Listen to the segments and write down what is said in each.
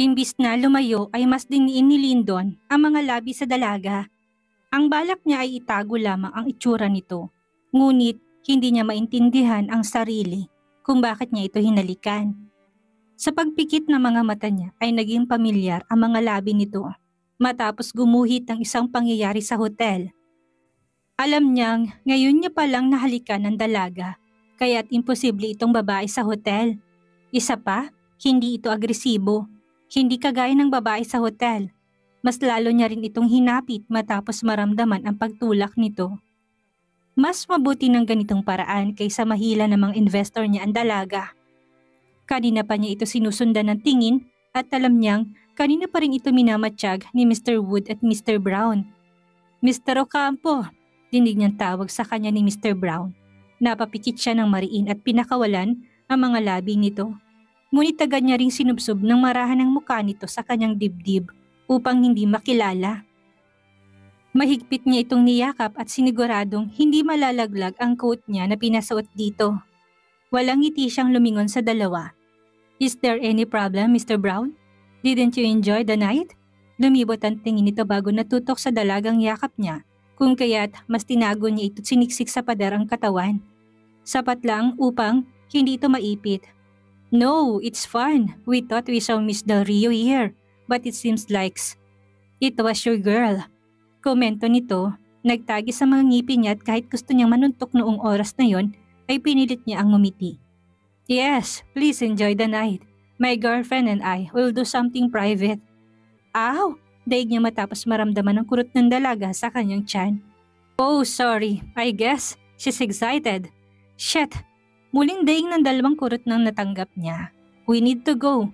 Imbis na lumayo ay mas diniin ni Lyndon ang mga labi sa dalaga. Ang balak niya ay itago lamang ang itsura nito, ngunit hindi niya maintindihan ang sarili kung bakit niya ito hinalikan. Sa pagpikit ng mga mata niya ay naging pamilyar ang mga labi nito matapos gumuhit ng isang pangyayari sa hotel. Alam niyang ngayon niya palang nahalikan ng dalaga, kaya't imposible itong babae sa hotel. Isa pa, hindi ito agresibo, hindi kagaya ng babae sa hotel. Mas lalo niya rin itong hinapit matapos maramdaman ang pagtulak nito. Mas mabuti ng ganitong paraan kaysa mahila ng mga investor niya ang dalaga. Kanina pa niya ito sinusundan ng tingin at alam niyang kanina pa rin ito minamatsyag ni Mr. Wood at Mr. Brown. Mr. Ocampo, dinig niyang tawag sa kanya ni Mr. Brown. Napapikit siya ng mariin at pinakawalan ang mga labi nito. Ngunit agad niya ring sinubsob ng marahan ng mukha nito sa kanyang dibdib upang hindi makilala. Mahigpit niya itong niyakap at siniguradong hindi malalaglag ang coat niya na pinasuot dito. Walang ngiti siyang lumingon sa dalawa. Is there any problem, Mr. Brown? Didn't you enjoy the night? Lumibot ang tingin nito bago natutok sa dalagang yakap niya, kung kaya't mas tinago niya ito't siniksik sa pader ang katawan. Sapat lang upang hindi ito maipit. No, it's fun. We thought we saw Miss Del Rio here, but it seems like it was your girl. Komento nito, nagtagi sa mga ngipin niya at kahit gusto niyang manuntok noong oras na yon, ay pinilit niya ang ngumiti. Yes, please enjoy the night. My girlfriend and I will do something private. Aw! Daig niya matapos maramdaman ang kurot ng dalaga sa kanyang tiyan. Oh, sorry. I guess she's excited. Shit! Muling daig ng dalawang kurot nang natanggap niya. We need to go.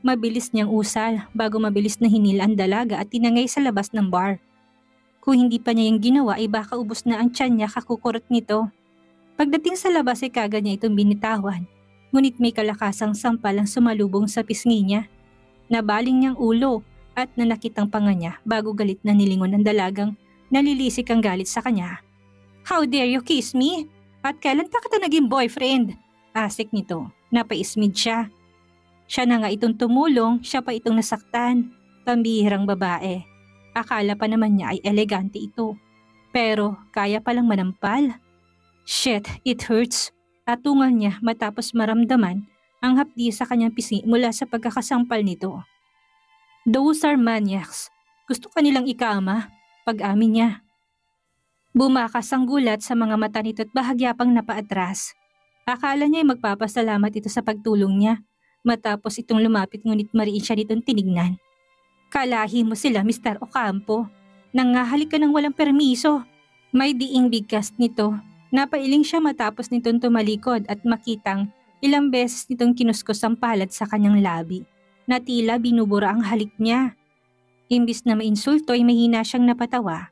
Mabilis niyang usal bago mabilis na hinila ang dalaga at tinangay sa labas ng bar. Kung hindi pa niya yung ginawa ay baka ubos na ang tiyan niya kakukurot nito. Pagdating sa labas ay kagad niya itong binitawan. Ngunit may kalakasang sampal ang sumalubong sa pisngi niya. Nabaling niyang ulo at nanakit ang panga niya bago galit na nilingon ng dalagang nalilisik ang galit sa kanya. How dare you kiss me? At kailan pa kita naging boyfriend? Asik nito, napaismid siya. Siya na nga itong tumulong, siya pa itong nasaktan. Pambihirang babae. Akala pa naman niya ay elegante ito. Pero kaya palang manampal. Shit, it hurts. Atungal niya matapos maramdaman ang hapdi sa kanyang pisngi mula sa pagkakasampal nito. Those are maniacs. Gusto kanilang ikama, pag-amin niya. Bumakas ang gulat sa mga mata nito at bahagya pang napaatras. Akala niya ay magpapasalamat ito sa pagtulong niya matapos itong lumapit ngunit mariin siya nitong tinignan. Kalahi mo sila, Mr. Ocampo. Nangahalik ka ng walang permiso. May diing bigkas nito. Napailing siya matapos nitong tumalikod at makitang ilang beses nitong kinuskos ang palad sa kanyang labi na tila binubura ang halik niya. Imbis na mainsulto ay mahina siyang napatawa.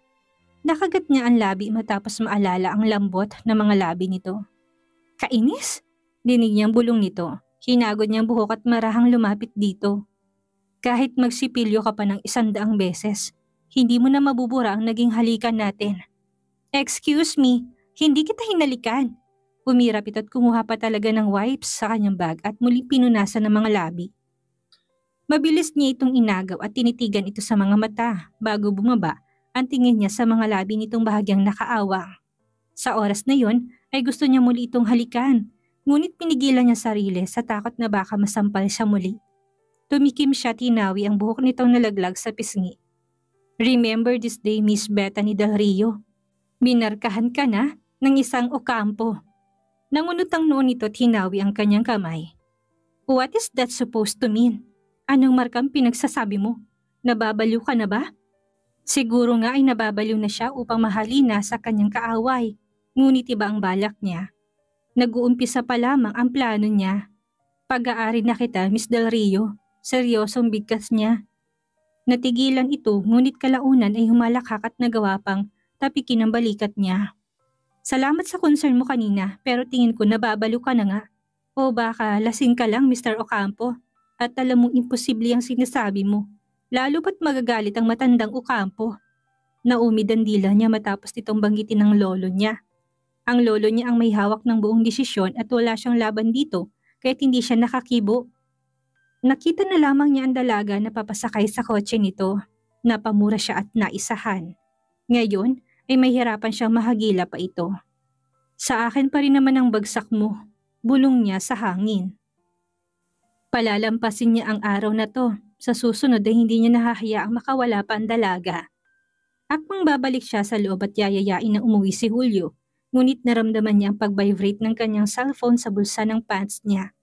Nakagat niya ang labi matapos maalala ang lambot ng mga labi nito. Kainis? Dinig niyang bulong nito. Hinagod niyang buhok at marahang lumapit dito. Kahit magsipilyo ka pa ng 100 beses, hindi mo na mabubura ang naging halikan natin. Excuse me, hindi kita hinalikan. Umirap ito at kumuha pa talaga ng wipes sa kanyang bag at muling pinunasan ng mga labi. Mabilis niya itong inagaw at tinitigan ito sa mga mata bago bumaba ang tingin niya sa mga labi nitong bahagyang nakaawang. Sa oras na yon ay gusto niya muli itong halikan, ngunit pinigilan niya sarili sa takot na baka masampal siya muli. Tumikim siya tinawi ang buhok nitong nalaglag sa pisngi. Remember this day, Miss Bethany Del Rio. Minarkahan ka na ng isang Ocampo. Nangunot ang noon nito at hinawi ang kanyang kamay. What is that supposed to mean? Anong markang pinagsasabi mo? Nababaliw ka na ba? Siguro nga ay nababaliw na siya upang mahalina sa kanyang kaaway. Ngunit iba ang balak niya. Nag-uumpisa pa lamang ang plano niya. Pag-aari na kita, Miss Del Rio. Seryosong bigkas niya. Natigilan ito ngunit kalaunan ay humalakhak at nagawa pang tapikin ang balikat niya. Salamat sa concern mo kanina pero tingin ko nababaliw ka na nga. O baka lasing ka lang, Mr. Ocampo, at alam mong imposible ang sinasabi mo. Lalo ba't magagalit ang matandang Ocampo? Naumid ang dila niya matapos nitong banggitin ng lolo niya. Ang lolo niya ang may hawak ng buong desisyon at wala siyang laban dito kahit hindi siya nakakibo. Nakita na lamang niya ang dalaga na papasakay sa kotse nito. Napamura siya at naisahan. Ngayon ay mahirapan siyang mahagila pa ito. Sa akin pa rin naman ang bagsak mo, bulong niya sa hangin. Palalampasin niya ang araw na to. Sa susunod ay hindi niya nahahayaang makawala pa ang dalaga. Akmang babalik siya sa loob at yayayain na umuwi si Julio, ngunit naramdaman niya ang pag-vibrate ng kanyang cellphone sa bulsa ng pants niya.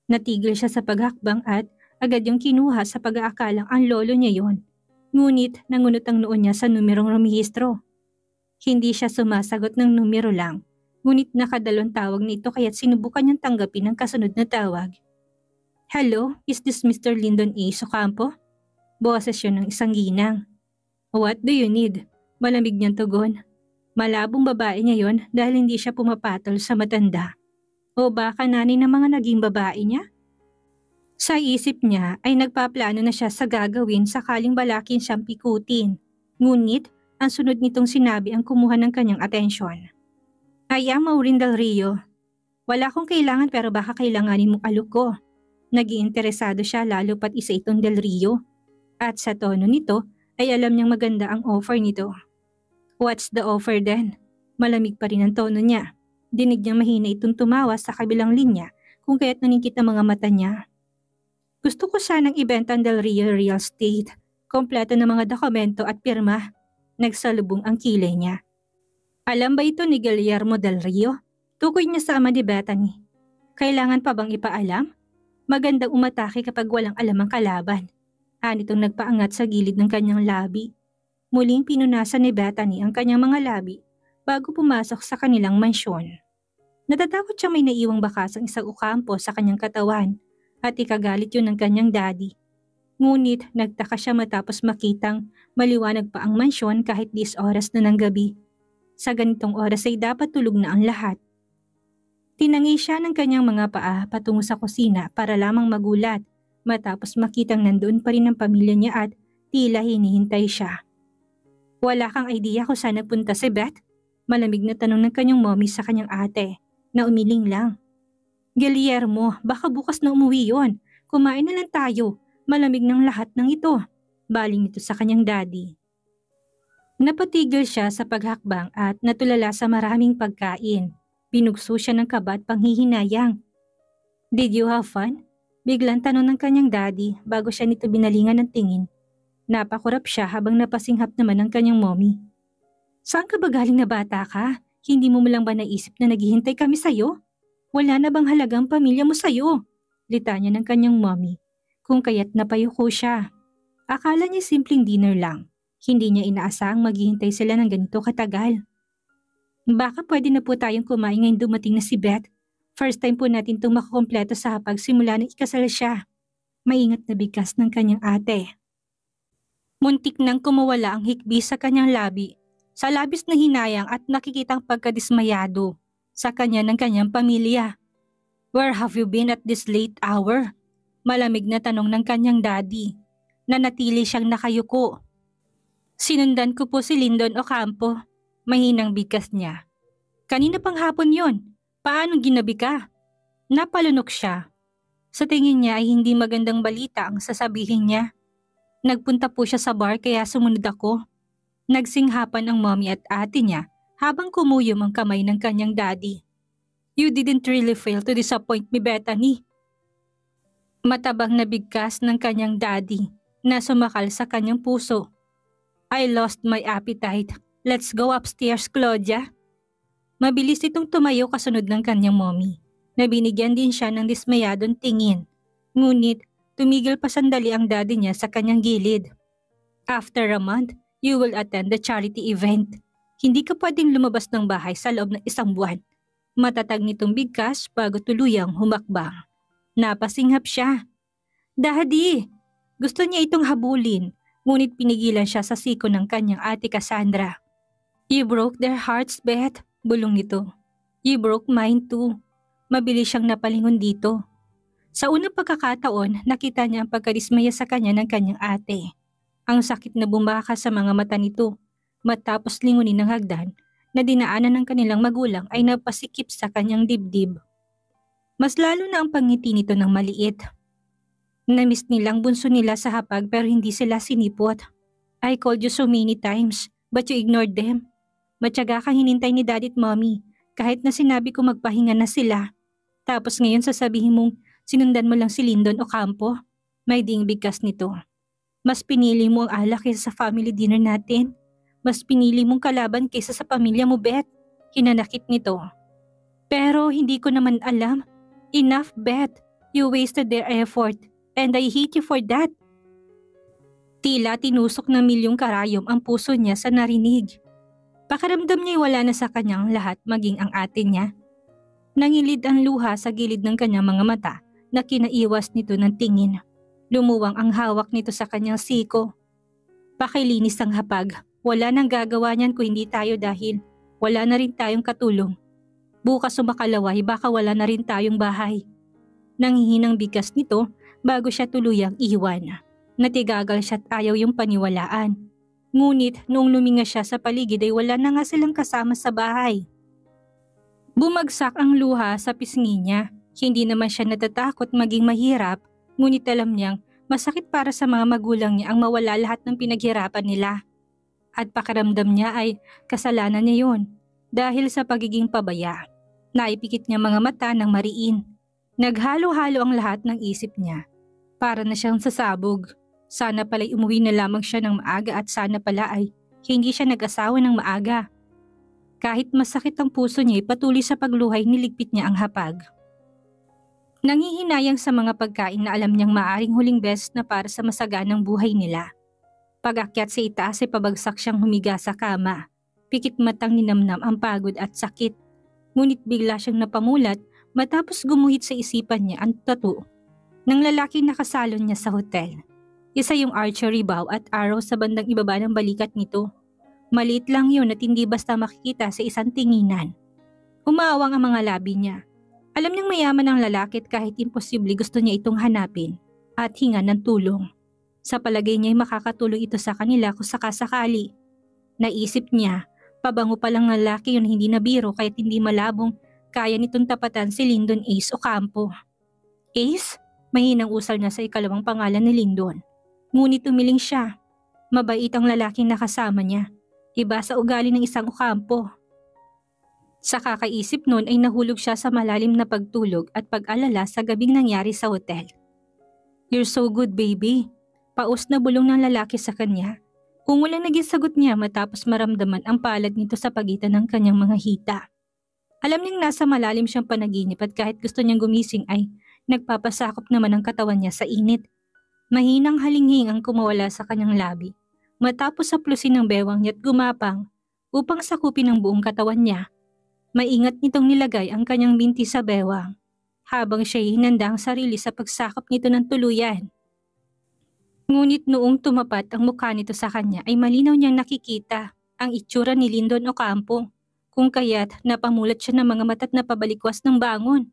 Natigil siya sa paghakbang at agad yung kinuha sa pag-aakalang ang lolo niya yon. Ngunit nangunot ang noon niya sa numerong rumihistro. Hindi siya sumasagot ng numero lang, ngunit nakadalawang tawag nito kaya't sinubukan niyang tanggapin ang kasunod na tawag. Hello, is this Mr. Lyndon A. Socampo? Boses yun ng isang ginang. What do you need? Malamig niyang tugon. Malabong babae niya yon dahil hindi siya pumapatol sa matanda. O baka nanay ng mga naging babae niya? Sa isip niya ay nagpaplano na siya sa gagawin sakaling balakin siyang pikutin. Ngunit ang sunod nitong sinabi ang kumuha ng kanyang atensyon. I am Maureen Del Rio. Wala akong kailangan pero baka kailanganin mong alok ko. Naging interesado siya lalo pat isa itong Del Rio. At sa tono nito ay alam niyang maganda ang offer nito. What's the offer then? Malamig pa rin ang tono niya. Dinig niyang mahina itong tumawa sa kabilang linya kung kaya't naningkit ang mga mata niya. Gusto ko sanang ibenta ang Del Rio Real Estate. Kompleto ng mga dokumento at pirma. Nagsalubong ang kilay niya. Alam ba ito ni Guillermo Del Rio? Tukoy niya sa ama ni Bethany. Kailangan pa bang ipaalam? Magandang umatake kapag walang alam ang kalaban. Anitong nagpaangat sa gilid ng kanyang labi. Muling pinunasan ni Bethany ang kanyang mga labi bago pumasok sa kanilang mansyon. Natatakot siya may naiwang bakasang isang ukampo sa kanyang katawan at ikagalit yun ng kanyang daddy. Ngunit nagtaka siya matapos makitang maliwanag pa ang mansyon kahit 10 oras na ng gabi. Sa ganitong oras ay dapat tulog na ang lahat. Tinangi siya ng kanyang mga paa patungo sa kusina para lamang magulat matapos makitang nandoon pa rin ang pamilya niya at tila hinihintay siya. Wala kang idea kung saan nagpunta si Beth? Malamig na tanong ng kanyang mommy sa kanyang ate na umiling lang. Guillermo, baka bukas na umuwi yon. Kumain na lang tayo. Malamig ng lahat ng ito. Baling nito sa kanyang daddy. Napatigil siya sa paghakbang at natulala sa maraming pagkain. Pinugso siya ng kaba at panghihinayang. Did you have fun? Biglang tanong ng kanyang daddy bago siya nito binalingan ng tingin. Napakurap siya habang napasinghap naman ng kanyang mommy. Saan ka ba galing na bata ka? Hindi mo lang ba naisip na naghihintay kami sa'yo? Wala na bang halagang pamilya mo sa'yo? Litanya ng kanyang mommy. Kung kaya't napayuko siya. Akala niya simpleng dinner lang. Hindi niya inaasahang maghihintay sila ng ganito katagal. Baka pwede na po tayong kumain ngayong dumating na si Beth. First time po natin itong makakompleto sa pagsimula ng ikasal siya. Maingat na bigkas ng kanyang ate. Muntik nang kumawala ang hikbi sa kanyang labi. Sa labis na hinayang at nakikitang pagkadismayado sa kanya ng kanyang pamilya. Where have you been at this late hour? Malamig na tanong ng kanyang daddy. Nanatili siyang nakayuko. Sinundan ko po si Lyndon Ocampo. Mahinang bigkas niya. Kanina pang hapon yon. Paano ginabi ka? Napalunok siya. Sa tingin niya ay hindi magandang balita ang sasabihin niya. Nagpunta po siya sa bar kaya sumunod ako. Nagsinghapan ang mommy at ate niya habang kumuyom ang kamay ng kanyang daddy. You didn't really fail to disappoint me, Bethany. Matabang na bigkas ng kanyang daddy na sumakal sa kanyang puso. I lost my appetite. Let's go upstairs, Claudia. Mabilis itong tumayo kasunod ng kanyang mommy. Nabinigyan din siya ng dismayadong tingin. Ngunit tumigil pa sandali ang daddy niya sa kanyang gilid. After a month, you will attend the charity event. Hindi ka pwedeng lumabas ng bahay sa loob ng 1 buwan. Matatag nitong bigkas bago tuluyang humakbang. Napasinghap siya. Daddy! Gusto niya itong habulin, ngunit pinigilan siya sa siko ng kanyang ate Cassandra. You broke their hearts, Beth, bulong nito. You broke mine too. Mabilis siyang napalingon dito. Sa unang pagkakataon, nakita niya ang pagkadismaya sa kanya ng kanyang ate. Ang sakit na bumaka sa mga mata nito. Matapos lingunin ng hagdan na dinaanan ng kanilang magulang ay napasikip sa kanyang dibdib. Mas lalo na ang pangiti nito ng maliit. Namiss nilang bunso nila sa hapag pero hindi sila sinipot. I called you so many times, but you ignored them. Matyaga kang hinintay ni Daddy at Mommy kahit na sinabi ko magpahinga na sila. Tapos ngayon sasabihin mong sinundan mo lang si Lyndon Ocampo. May ding bigkas nito. Mas pinili mo ang alak kaysa sa family dinner natin. Mas pinili mong kalaban kaysa sa pamilya mo, Beth. Hinanakit nito. Pero hindi ko naman alam. Enough, Beth. You wasted their effort. And I hate you for that. Tila tinusok ng milyong karayom ang puso niya sa narinig. Pakiramdam niya wala na sa kanyang lahat maging ang ate niya. Nangilid ang luha sa gilid ng kanyang mga mata na kinaiwas nito ng tingin. Lumuwang ang hawak nito sa kanyang siko. Pakilinis ang hapag. Wala nang gagawa niyan kung hindi tayo dahil wala na rin tayong katulong. Bukas o makalaway baka wala na rin tayong bahay. Nanghihinang bigas nito bago siya tuluyang iwan. Natigagal siya at ayaw yung paniwalaan. Ngunit noong luminga siya sa paligid ay wala na nga silang kasama sa bahay. Bumagsak ang luha sa pisngi niya. Hindi naman siya natatakot maging mahirap, ngunit alam niyang masakit para sa mga magulang niya ang mawala lahat ng pinaghirapan nila. At pakiramdam niya ay kasalanan niya yun dahil sa pagiging pabaya. Naipikit niya mga mata ng mariin. Naghalo-halo ang lahat ng isip niya. Para na siyang sasabog. Sana pala'y umuwi na lamang siya ng maaga at sana pala ay hindi siya nag-asawa ng maaga. Kahit masakit ang puso niya, patuloy sa pagluhay niligpit niya ang hapag. Nanghihinayang sa mga pagkain na alam niyang maaring huling beses na para sa masaganang buhay nila. Pag-akyat sa itaas ay pabagsak siyang humiga sa kama. Pikit matang ninamnam ang pagod at sakit. Ngunit bigla siyang napamulat matapos gumuhit sa isipan niya ang tattoo ng lalaking nakasalon niya sa hotel. Isa yung archery bow at arrow sa bandang ibaba ng balikat nito. Maliit lang yun at hindi basta makikita sa isang tinginan. Umawang ang mga labi niya. Alam niyang mayaman ang lalaki at kahit imposible gusto niya itong hanapin at hinga ng tulong. Sa palagay niya ay makakatulong ito sa kanila kung sakasakali. Naisip niya, pabango pa lang lalaki yun hindi na biro kahit hindi malabong kaya nitong tapatan si Lyndon Ace Ocampo. Ace? Mahinang usal niya sa ikalawang pangalan ni Lyndon. Ngunit tumiling siya. Mabait ang lalaking nakasama niya. Iba sa ugali ng isang Ocampo. Sa kakaisip nun ay nahulog siya sa malalim na pagtulog at pag-alala sa gabing nangyari sa hotel. You're so good, baby. Paus na bulong ng lalaki sa kanya. Umulang naging sagot niya matapos maramdaman ang palad nito sa pagitan ng kanyang mga hita. Alam niyang nasa malalim siyang panaginip at kahit gusto niyang gumising ay nagpapasakop naman ang katawan niya sa init. Mahinang halinghing ang kumawala sa kanyang labi matapos saplusin ng bewang niya at gumapang upang sakupin ang buong katawan niya. Maingat nitong nilagay ang kanyang binti sa bewang habang siya'y hinanda ang sarili sa pagsakop nito ng tuluyan. Ngunit noong tumapat ang mukha nito sa kanya ay malinaw niyang nakikita ang itsura ni Lyndon Ocampo kung kaya't napamulat siya ng mga mata't napabalikwas ng bangon.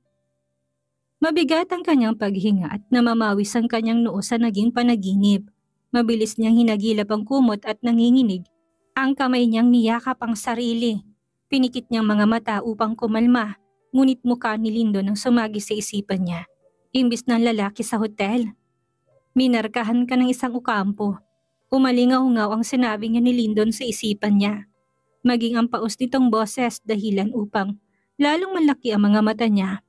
Mabigat ang kanyang paghinga at namamawis ang kanyang noo sa naging panaginip. Mabilis niyang hinagilap ang kumot at nanginginig. Ang kamay niyang niyakap ang sarili. Pinikit niyang mga mata upang kumalma, ngunit mukha ni Lyndon ang sumagi sa isipan niya. Imbis ng lalaki sa hotel. Minarkahan ka ng isang Ocampo. Umalingaw-ngaw ang sinabi niya ni Lyndon sa isipan niya. Maging ang paus nitong boses dahilan upang lalong malaki ang mga mata niya.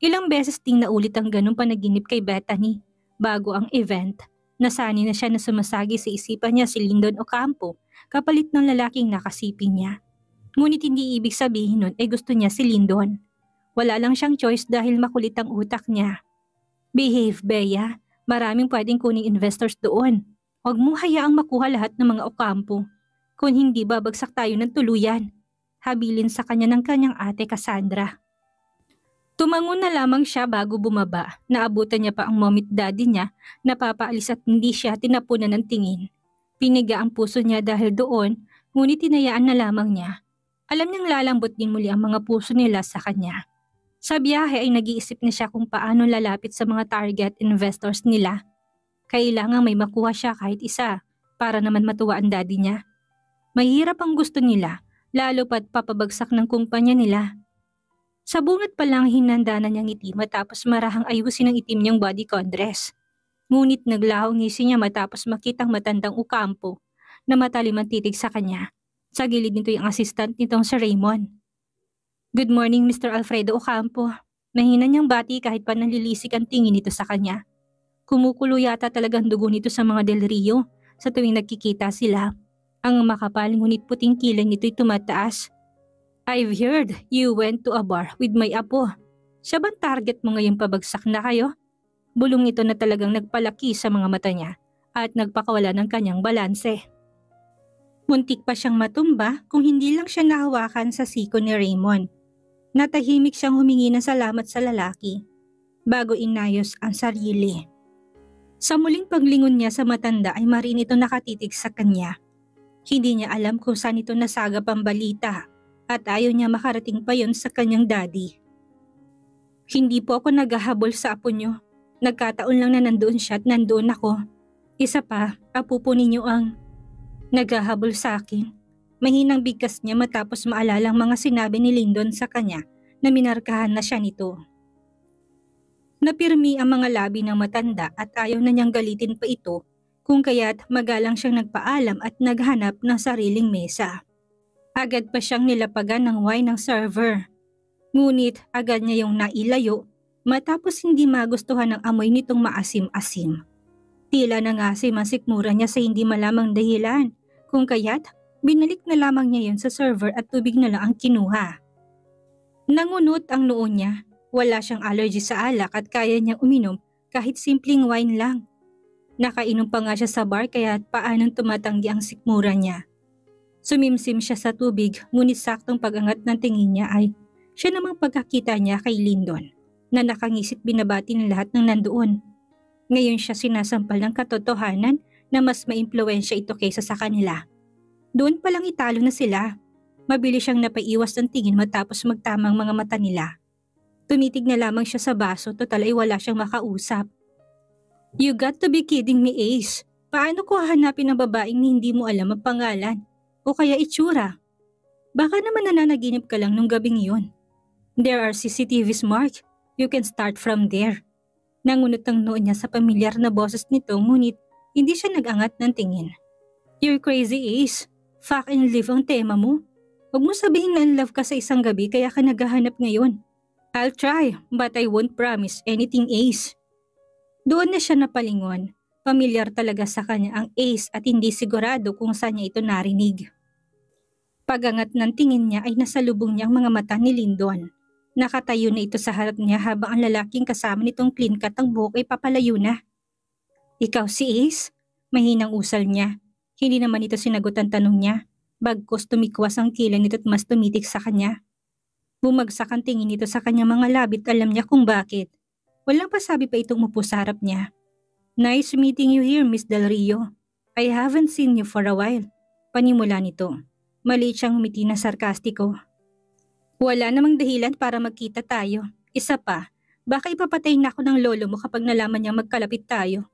Ilang beses ding naulit ang ganong panaginip kay Bethany bago ang event. Nasanay na siya na sumasagi sa isipan niya si Lyndon Ocampo kapalit ng lalaking nakasiping niya. Ngunit hindi ibig sabihin nun ay gusto niya si Lyndon. Wala lang siyang choice dahil makulit ang utak niya. Behave, Bea. Maraming pwedeng kuning investors doon. Huwag mo hayaang makuha lahat ng mga Ocampo. Kung hindi babagsak tayo ng tuluyan. Habilin sa kanya ng kanyang ate Cassandra. Tumangon na lamang siya bago bumaba. Naabutan niya pa ang momit daddy niya, napapaalis at hindi siya tinapunan ng tingin. Piniga ang puso niya dahil doon, ngunit tinayaan na lamang niya. Alam niyang lalambot din muli ang mga puso nila sa kanya. Sa biyahe ay nag-iisip na siya kung paano lalapit sa mga target investors nila. Kailangan may makuha siya kahit isa para naman matuwa ang daddy niya. Mahirap ang gusto nila, lalo pat papabagsak ng kumpanya nila. Sa bungat pa lang hinanda na niyang ngiti matapos marahang ayusin ang itim niyang bodycon dress. Ngunit naglaho ngisi niya matapos makitang matandang Ocampo na matalim ang titig sa kanya. Sa gilid nito yung assistant nitong si Raymond. "Good morning, Mr. Alfredo Ocampo." Mahina niyang bati kahit pa nanlilisik ang tingin nito sa kanya. Kumukulo yata talagang dugo nito sa mga Del Rio sa tuwing nagkikita sila. Ang makapal ngunit puting kilay nito'y tumataas. "I've heard you went to a bar with my apo. Siya bang target mo ngayong pabagsak na kayo?" Bulong ito na talagang nagpalaki sa mga mata niya at nagpakawala ng kanyang balanse. Muntik pa siyang matumba kung hindi lang siya nahawakan sa siko ni Raymond. Natahimik siyang humingi ng salamat sa lalaki bago inayos ang sarili. Sa muling paglingon niya sa matanda ay marin ito nakatitig sa kanya. Hindi niya alam kung saan ito nasagap ang balita at ayaw niya makarating pa yon sa kanyang daddy. "Hindi po ako naghahabol sa apo niyo. Nagkataon lang na nandoon siya at nandoon ako. Isa pa, apo po ninyo ang naghahabol sa akin." Mahinang bigkas niya matapos maalala ang mga sinabi ni Lyndon sa kanya na minarkahan na siya nito. Napirmi ang mga labi ng matanda at ayaw na niyang galitin pa ito kung kaya't magalang siyang nagpaalam at naghanap ng sariling mesa. Agad pa siyang nilapagan ng wine ng server. Ngunit agad niya yung nailayo matapos hindi magustuhan ng amoy nitong maasim-asim. Tila nangasim ang sikmura niya sa hindi malamang dahilan kung kaya't binalik na lamang niya yun sa server at tubig na lang ang kinuha. Nangunot ang noo niya. Wala siyang allergy sa alak at kaya niyang uminom kahit simpleng wine lang. Nakainom pa nga siya sa bar kaya paanong tumatanggi ang sikmura niya. Sumimsim siya sa tubig ngunit saktong pag-angat ng tingin niya ay siya namang pagkakita niya kay Lyndon na nakangisit binabati ng lahat ng nandoon. Ngayon siya sinasampal ng katotohanan na mas maimpluwensya ito kaysa sa kanila. Doon palang italo na sila. Mabilis siyang napaiwas ng tingin matapos magtamang mga mata nila. Tumitig na lamang siya sa baso total ay wala siyang makausap. "You got to be kidding me, Ace. Paano ko hahanapin ang babaeng hindi mo alam ang pangalan? O kaya itsura? Baka naman nananaginip ka lang nung gabing yun. There are CCTVs, Mark. You can start from there." Nangunot ang noo niya sa pamilyar na boses nito ngunit hindi siya nag-angat ng tingin. "You're crazy, Ace. Fuck and live ang tema mo. Huwag mo sabihin na in love ka sa isang gabi kaya ka naghahanap ngayon. I'll try but I won't promise anything, Ace." Doon na siya napalingon. Pamilyar talaga sa kanya ang Ace at hindi sigurado kung saan niya ito narinig. Pagangat ng tingin niya ay nasalubong niya ang mga mata ni Lyndon. Nakatayo na ito sa harap niya habang ang lalaking kasama nitong clean cut ang buhok ay papalayo na. "Ikaw si Ace?" Mahinang usal niya. Hindi naman ito sinagot ang tanong niya. Bagkus tumikwas ang kilay nito at mas tumitik sa kanya. Bumagsak ang tingin nito sa kanyang mga labi at alam niya kung bakit. Walang pasabi pa itong upo sa harap niya. "Nice meeting you here, Miss Del Rio. I haven't seen you for a while." Panimula nito. Maliit siyang humiti na sarkastiko. "Wala namang dahilan para magkita tayo. Isa pa, baka ipapatay na ako ng lolo mo kapag nalaman niyang magkalapit tayo.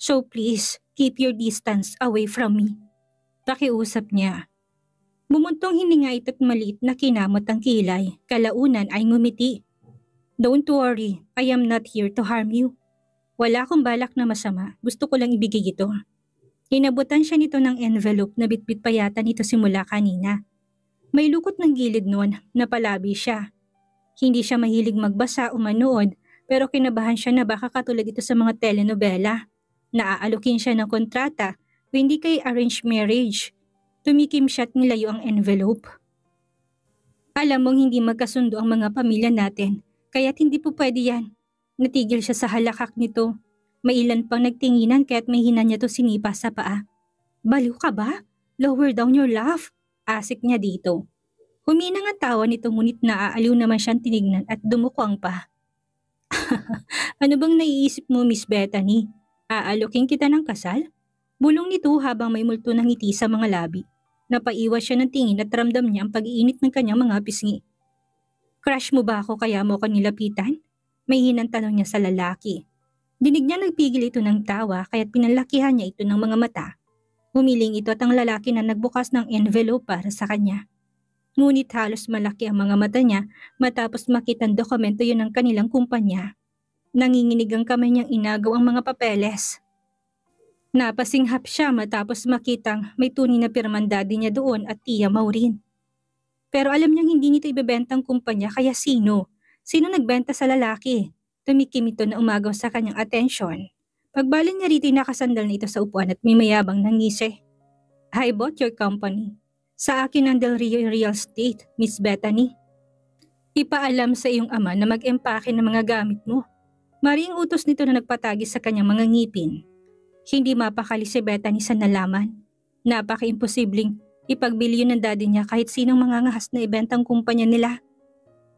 So please, keep your distance away from me." Pakiusap niya. Bumuntong hininga ito't maliit na kinamot ang kilay. Kalaunan ay ngumiti. "Don't worry, I am not here to harm you. Wala akong balak na masama, gusto ko lang ibigay ito." Hinabutan siya nito ng envelope na bitbit pa yata nito simula kanina. May lukot ng gilid noon, napalabi siya. Hindi siya mahilig magbasa o manood pero kinabahan siya na baka katulad ito sa mga telenovela. Naaalukin siya ng kontrata o hindi kay arranged marriage. Tumikim siya at nilayo ang envelope. "Alam mong hindi magkasundo ang mga pamilya natin, kaya't hindi po pwede yan." Natigil siya sa halakak nito. May ilan pang nagtinginan kaya't may hina niya to sinipa sa paa. "Baliw ka ba? Lower down your laugh." Asik niya dito. Huminang ang tawa nito ngunit naaaliw naman siyang tinignan at dumukwang pa. "Ano bang naiisip mo, Miss Bethany? Aalukin kita ng kasal?" Bulong nito habang may multo ng ngiti sa mga labi. Napaiwas siya ng tingin at ramdam niya ang pag-iinit ng kanyang mga pisngi. "Crush mo ba ako kaya mo ako nilapitan?" May hinang tanong niya sa lalaki. Dinig niya nagpigil ito ng tawa kaya't pinalakihan niya ito ng mga mata. Humiling ito at ang lalaki na nagbukas ng envelope para sa kanya. Ngunit halos malaki ang mga mata niya matapos makitang dokumento yun ng kanilang kumpanya. Nanginginig ang kamay niyang inagaw ang mga papeles. Napasinghap siya matapos makitang may tunay na pirman daddy niya doon at tiya Maureen. Pero alam niyang hindi nito ibebentang kumpanya kaya sino? Sino nagbenta sa lalaki? Tumikim ito na umagaw sa kanyang atensyon. Pagbalin niya rito nakasandal na ito sa upuan at may mayabang nangisi. I bought your company. Sa akin ang Del Rio Real Estate, Miss Bethany. Ipaalam sa iyong ama na mag-empake ng mga gamit mo. Maring utos nito na nagpatagi sa kanyang mga ngipin. Hindi mapakali si Bethany sa nalaman. Napaka-imposibleng ipagbili yun ng daddy niya kahit sinong mangangahas na ibentang kumpanya nila.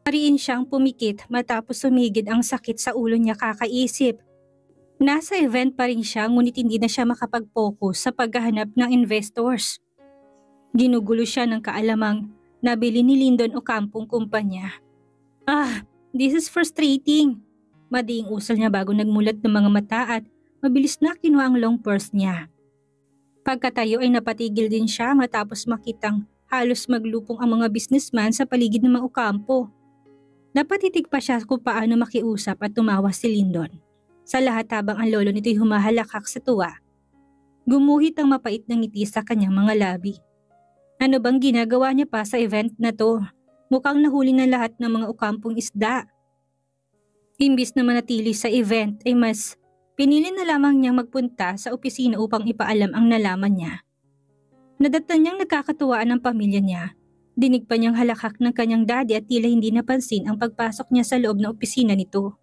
Mariin siyang pumikit matapos sumigid ang sakit sa ulo niya kakaisip. Nasa event pa rin siya ngunit hindi na siya makapag-focus sa paghahanap ng investors. Ginugulo siya ng kaalamang nabili ni Lyndon Ocampong kumpanya. This is frustrating. Madiing usal niya bago nagmulat ng mga mata at mabilis na kinuha ang long purse niya. Pagkatayo ay napatigil din siya matapos makitang halos maglupong ang mga businessman sa paligid ng mga Ocampo. Napatitig pa siya kung paano makiusap at tumawa si Lyndon. Sa lahat habang ang lolo nito'y humahalakak sa tuwa. Gumuhit ang mapait na ngiti sa kanyang mga labi. Ano bang ginagawa niya pa sa event na to? Mukhang nahuli na lahat ng mga Ocampong isda. Imbis na manatili sa event ay mas pinili na lamang niyang magpunta sa opisina upang ipaalam ang nalaman niya. Nadatan niyang nagkakatuwaan ang pamilya niya. Dinig pa niyang halakak ng kanyang daddy at tila hindi napansin ang pagpasok niya sa loob ng opisina nito.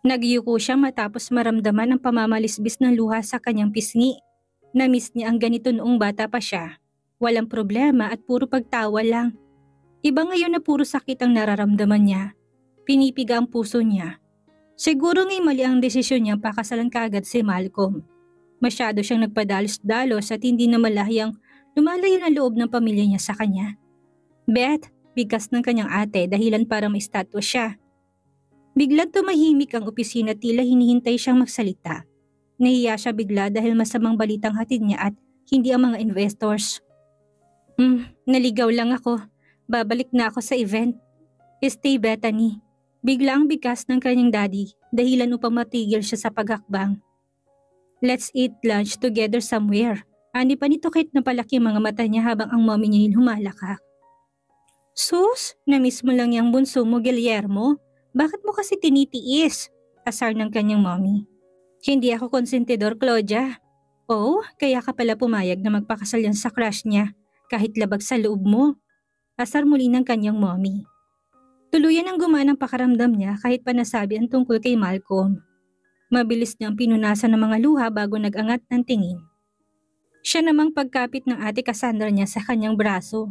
Nagyuko siya matapos maramdaman ang pamamalisbis ng luha sa kanyang pisngi. Na-miss niya ang ganito noong bata pa siya. Walang problema at puro pagtawa lang. Iba ngayon na puro sakit ang nararamdaman niya. Pinipiga ang puso niya. Siguro nga'y mali ang desisyon niyang pakasalan kaagad si Malcolm. Masyado siyang nagpadalos-dalos at hindi na malahiyang lumalayo na loob ng pamilya niya sa kanya. Beth, bigkas ng kanyang ate dahilan para maistatwa siya. Biglang tumahimik ang opisina tila hinihintay siyang magsalita. Nahiya siya bigla dahil masamang balitang hatid niya at hindi ang mga investors. Naligaw lang ako. Babalik na ako sa event. Stay Bethany. Bigla ang bigkas ng kanyang daddy dahilan upang matigil siya sa paghakbang. Let's eat lunch together somewhere. Ani pa nito kahit napalaki ang mga mata niya habang ang mommy niya humalakak. Sus, na-miss mo lang yung bunso mo, Guillermo. Bakit mo kasi tinitiis? Asar ng kanyang mommy. Hindi ako konsentidor, Claudia. Oh, kaya ka pala pumayag na magpakasal yan sa crush niya kahit labag sa loob mo. Asar muli ng kanyang mommy. Tuluyan ang gumana ang pakaramdam niya kahit pa nasabi ang tungkol kay Malcolm. Mabilis niyang pinunasan ng mga luha bago nag-angat ng tingin. Siya namang pagkapit ng ate Cassandra niya sa kanyang braso.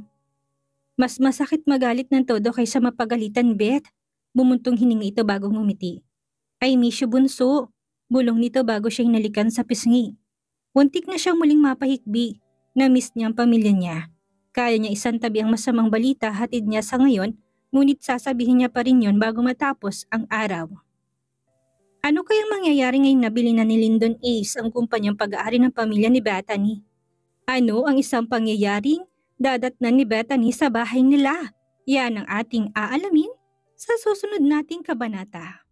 Mas masakit magalit ng todo kaysa mapagalitan, Beth. Bumuntong hininga ito bago ngumiti. I miss you, bunso. Bulong nito bago siya hinalikan sa pisngi. Muntik na siyang muling mapahikbi. Na-miss niya ang pamilya niya. Kaya niya isantabi ang masamang balita hatid niya sa ngayon, ngunit sasabihin niya pa rin yon bago matapos ang araw. Ano kayang mangyayari ngayong nabili na ni Lyndon Ace ang kumpanyang pag-aari ng pamilya ni Bethany? Ano ang isang pangyayaring dadatnan ni Bethany sa bahay nila? Yan ang ating aalamin sa susunod nating kabanata.